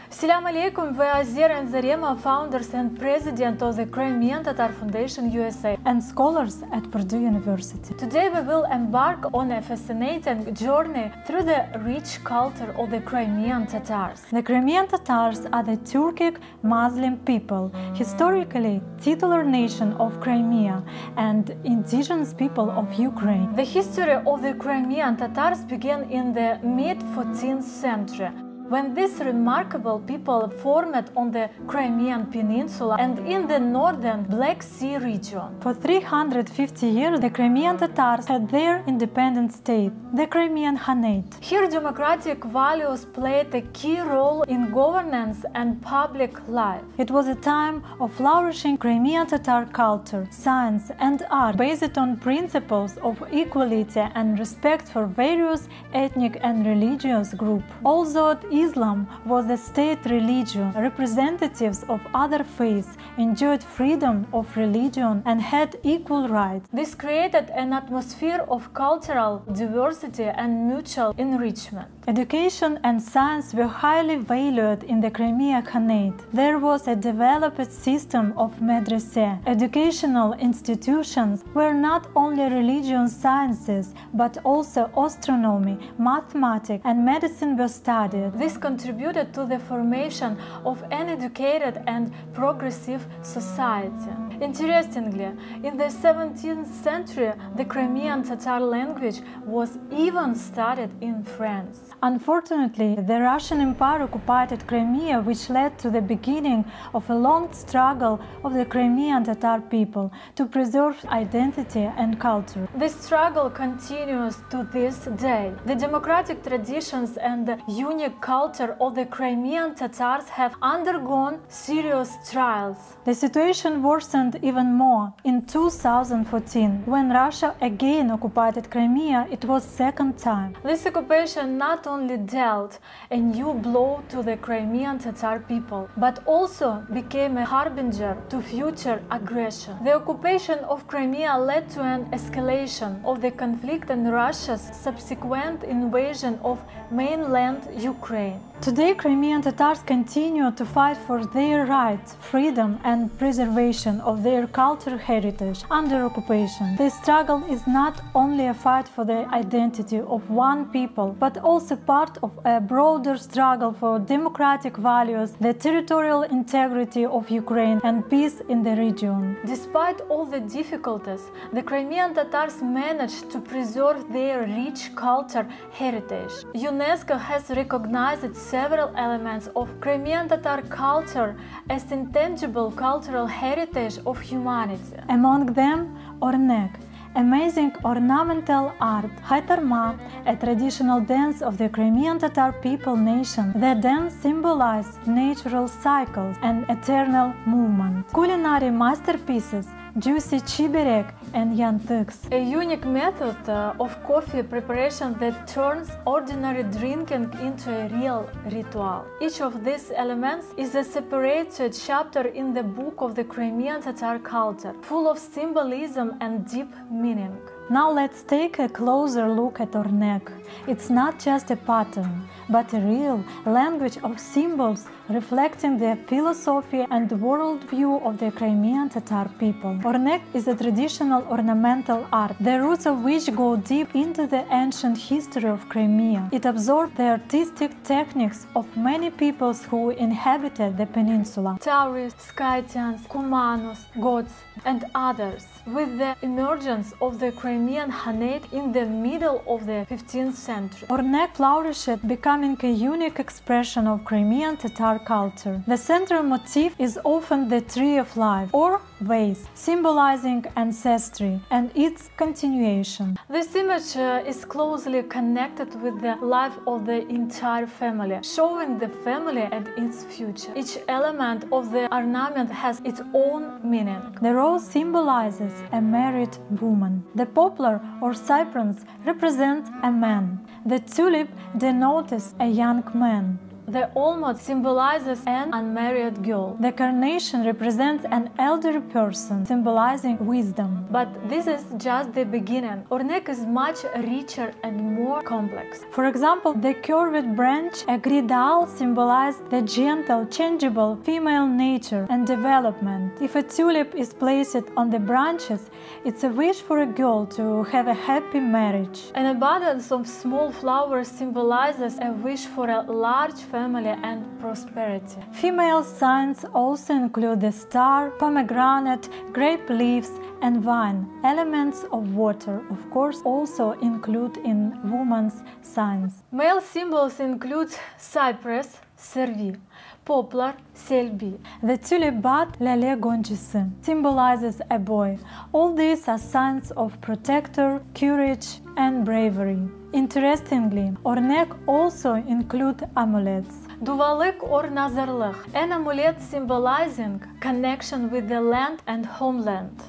Assalamu alaikum, we are Zera Zarema, founders and president of the Crimean Tatar Foundation USA and scholars at Purdue University. Today we will embark on a fascinating journey through the rich culture of the Crimean Tatars. The Crimean Tatars are the Turkic Muslim people, historically titular nation of Crimea and indigenous people of Ukraine. The history of the Crimean Tatars began in the mid-14th century, when this remarkable people formed on the Crimean Peninsula and in the northern Black Sea region. For 350 years, the Crimean Tatars had their independent state, the Crimean Khanate. Here, democratic values played a key role in governance and public life. It was a time of flourishing Crimean Tatar culture, science, and art based on principles of equality and respect for various ethnic and religious groups. Although Islam was the state religion, representatives of other faiths enjoyed freedom of religion and had equal rights. This created an atmosphere of cultural diversity and mutual enrichment. Education and science were highly valued in the Crimean Khanate. There was a developed system of madrasah, educational institutions where not only religious sciences but also astronomy, mathematics, and medicine were studied. This contributed to the formation of an educated and progressive society. Interestingly, in the 17th century, the Crimean Tatar language was even studied in France. Unfortunately, the Russian Empire occupied Crimea, which led to the beginning of a long struggle of the Crimean Tatar people to preserve identity and culture. This struggle continues to this day. The democratic traditions and the unique culture of the Crimean Tatars have undergone serious trials. The situation worsened even more in 2014, when Russia again occupied Crimea. It was second time. This occupation not only dealt a new blow to the Crimean Tatar people, but also became a harbinger to future aggression. The occupation of Crimea led to an escalation of the conflict and Russia's subsequent invasion of mainland Ukraine. Today, Crimean Tatars continue to fight for their rights, freedom, and preservation of their cultural heritage under occupation. This struggle is not only a fight for the identity of one people, but also part of a broader struggle for democratic values, the territorial integrity of Ukraine, and peace in the region. Despite all the difficulties, the Crimean Tatars managed to preserve their rich cultural heritage. UNESCO has recognized several elements of Crimean Tatar culture as intangible cultural heritage of humanity. Among them, ornek, amazing ornamental art, Haytarma, a traditional dance of the Crimean Tatar people nation. The dance symbolizes natural cycles and eternal movement. Culinary masterpieces, juicy chiberek and yantıks. A unique method of coffee preparation that turns ordinary drinking into a real ritual. Each of these elements is a separated chapter in the book of the Crimean Tatar culture, full of symbolism and deep meaning. Now let's take a closer look at ornek. It's not just a pattern, but a real language of symbols reflecting the philosophy and worldview of the Crimean Tatar people. Ornek is a traditional ornamental art, the roots of which go deep into the ancient history of Crimea. It absorbed the artistic techniques of many peoples who inhabited the peninsula: Taoists, Scythians, Cumanos, Goths, and others. With the emergence of the Crimean Khanate in the middle of the 15th century, ornek flourished, becoming a unique expression of Crimean Tatar culture. The central motif is often the tree of life, or vase, symbolizing ancestry and its continuation. This image is closely connected with the life of the entire family, showing the family and its future. Each element of the ornament has its own meaning. The rose symbolizes a married woman. The poplar or cypress represents a man. The tulip denotes a young man. The almond symbolizes an unmarried girl. The carnation represents an elderly person, symbolizing wisdom. But this is just the beginning. Ornek is much richer and more complex. For example, the curved branch, a gridal, symbolizes the gentle, changeable female nature and development. If a tulip is placed on the branches, it's a wish for a girl to have a happy marriage. An abundance of small flowers symbolizes a wish for a large family and prosperity. Female signs also include the star, pomegranate, grape leaves, and vine. Elements of water, of course, also include in women's signs. Male symbols include cypress, servi, poplar, selbi. The tulip bud, lele goncisi, symbolizes a boy. All these are signs of protector, courage, and bravery. Interestingly, ornek also include amulets. Duvalik or nazarlık, an amulet symbolizing connection with the land and homeland.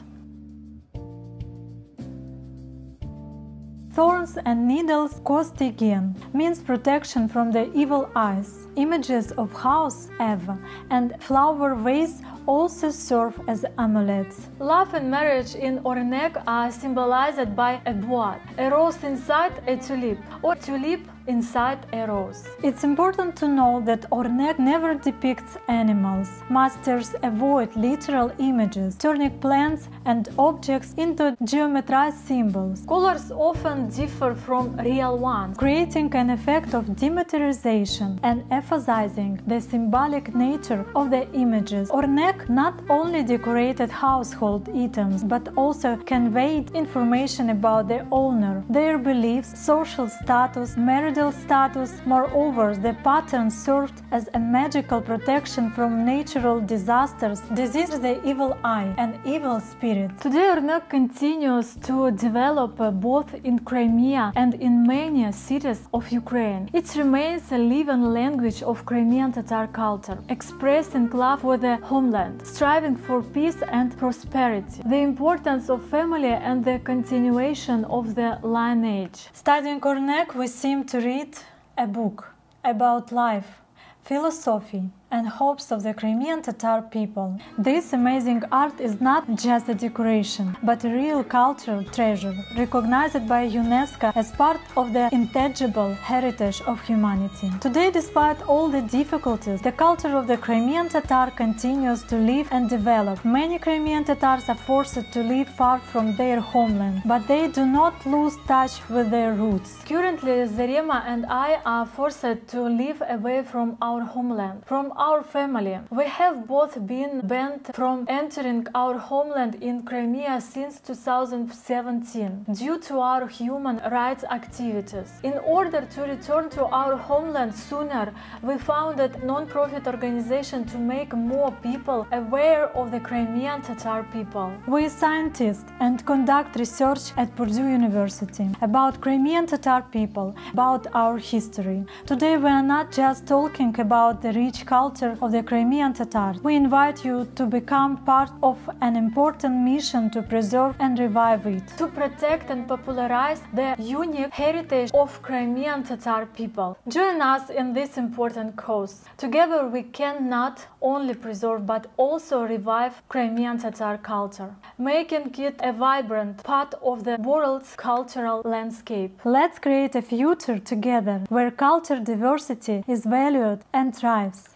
Thorns and needles, kostigin, means protection from the evil eyes. Images of house, Eva, and flower vase also serve as amulets. Love and marriage in ornek are symbolized by a boat, a rose inside a tulip, or tulip inside a rose. It's important to know that ornek never depicts animals. Masters avoid literal images, turning plants and objects into geometrized symbols. Colors often differ from real ones, creating an effect of dematerialization and emphasizing the symbolic nature of the images. Ornek not only decorated household items but also conveyed information about the owner, their beliefs, social status, marital status. Moreover, the pattern served as a magical protection from natural disasters, disease, the evil eye, and evil spirit. Today, ornek continues to develop both in Crimea and in many cities of Ukraine. It remains a living language of Crimean Tatar culture, expressing love for the homeland, striving for peace and prosperity, the importance of family and the continuation of the lineage. Studying ornek, we seem to read a book about life, philosophy, and hopes of the Crimean Tatar people. This amazing art is not just a decoration, but a real cultural treasure, recognized by UNESCO as part of the intangible heritage of humanity. Today, despite all the difficulties, the culture of the Crimean Tatar continues to live and develop. Many Crimean Tatars are forced to live far from their homeland, but they do not lose touch with their roots. Currently, Zarema and I are forced to live away from our homeland, from our family. We have both been banned from entering our homeland in Crimea since 2017 due to our human rights activities. In order to return to our homeland sooner, we founded a non-profit organization to make more people aware of the Crimean Tatar people. We are scientists and conduct research at Purdue University about Crimean Tatar people, about our history. Today we are not just talking about the rich culture of the Crimean Tatars. We invite you to become part of an important mission to preserve and revive it, to protect and popularize the unique heritage of Crimean Tatar people. Join us in this important cause. Together we can not only preserve but also revive Crimean Tatar culture, making it a vibrant part of the world's cultural landscape. Let's create a future together where culture diversity is valued and thrives.